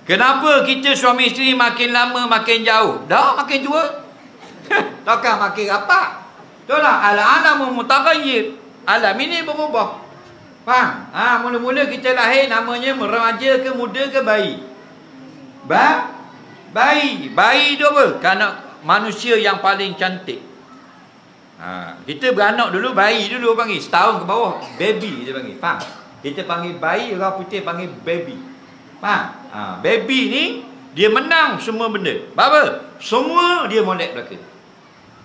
Kenapa kita suami isteri makin lama makin jauh? Dah makin tua. Takkan makin rapat. Betul tak? Al-alamu mutaghayyir. Alam ini berubah. Faham? Mula-mula kita lahir namanya remaja ke muda ke bayi? Bayi. Bayi tu apa? Kanak manusia yang paling cantik. Kita beranak dulu, bayi dulu panggil. Setahun ke bawah, baby kita panggil. Faham? Kita panggil bayi, orang putih panggil baby. Faham? Baby ni, dia menang semua benda. Apa? Semua dia molek belaka.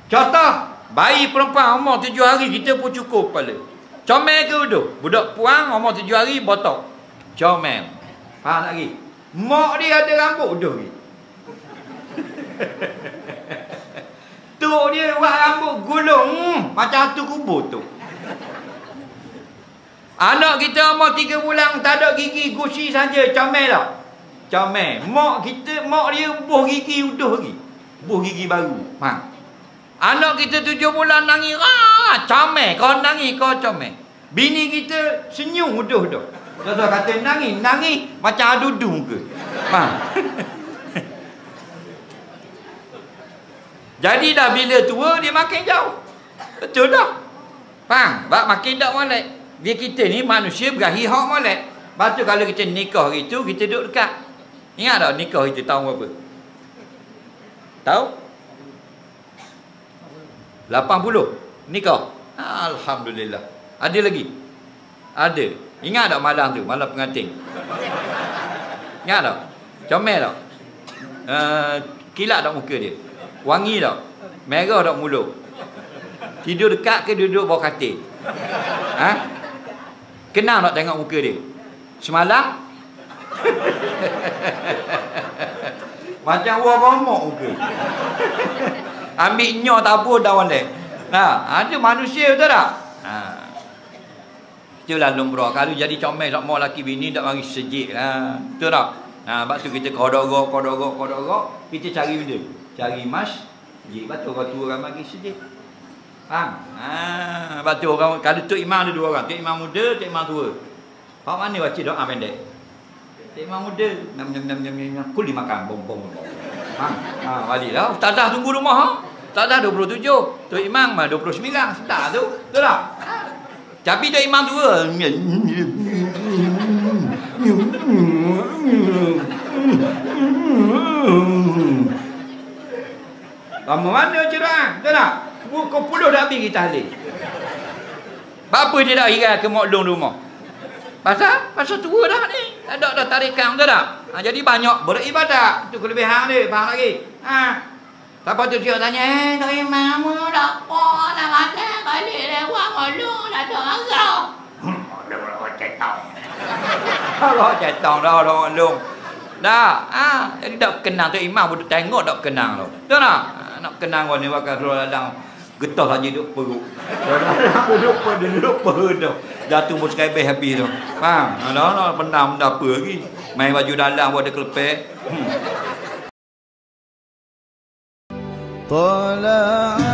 Contoh, bayi perempuan umur 7 hari, kita pun cukup kepala. Comel ke uduh? Budak puang umur 7 hari, botok. Comel. Faham tak lagi? Mak dia ada rambut uduh lagi. Tok dia buat rambut gulung. Macam tu kubur tu. Anak kita umur 3 bulan, tak ada gigi, gusi saja. Comel tak? Comel. Mak dia buh gigi uduh lagi. Buh gigi baru. Faham? Anak kita 7 bulan nangis. Comel. Kau nangis, kau comel. Bini kita senyum uduh-uduh. Tuan-tuan kata nangis macam adudu ke? Faham? Jadi dah bila tua dia makin jauh. Betul tak? Faham? Makin tak molek. Dia kita ni manusia berakhir hak molek. Lepas tu kalau kita nikah hari tu, kita duduk dekat. Ingat tak nikah itu tahun berapa? Tahu? 80 nikah. Alhamdulillah. Ada lagi? Ada. Ingat tak malam tu? Malam pengantin. Ingat tak? Comel tak? Kilat tak muka dia? Wangi tak? Merah tak mulut? Tidur dekat ke duduk bawah katil? Kenal tak tengok muka dia? Semalam? Macam orang romok muka. Ambil nyoh tabur dah walek. Ada manusia betul tak? Itulah lumrah. Kalau jadi comel tak mau laki bini tak mari sejik lah. Betul tak? Sebab tu kita kodok, kita cari benda. Cari masjid. Lepas tu orang tua orang mari sejik. Faham? Lepas tu orang, kalau Tok Imam ada 2 orang. Tok Imam muda, Tok Imam tua. Faham mana baca doa pendek? Tok Imam muda, kul dimakan, bom. Balik lah. Ustazah tunggu rumah. Ustazah 27. Tok Imam 29. Sedap tu. Betul tak? Tapi Tok Imam tua. Lama mana cerah? Betul tak? Pukul 10 dah habis kita halil. Apa dia dah hirai ke mak long rumah? Pasal tua dah ni. Tak ada dah tarikan, betul tak? Jadi banyak beribadat. Itu kelebihan dia. Faham lagi? Siapa tu dia tanya, Tok Imam dah apa nak kata balik lewat malu dah ada agak. Dah cetong. Dah cetong dah orang long. Dah. Jadi tak kenang Tok Imam pun tengok tak kenang tu. Betul tak? Nak kenang orang ni bakal keluar dalam getah saja duduk perut. Duduk perut tu. Jatuh pun sekali habis tu. Faham? Dah pendam dah apa lagi. Main baju dalam pun ada kelepek. طلع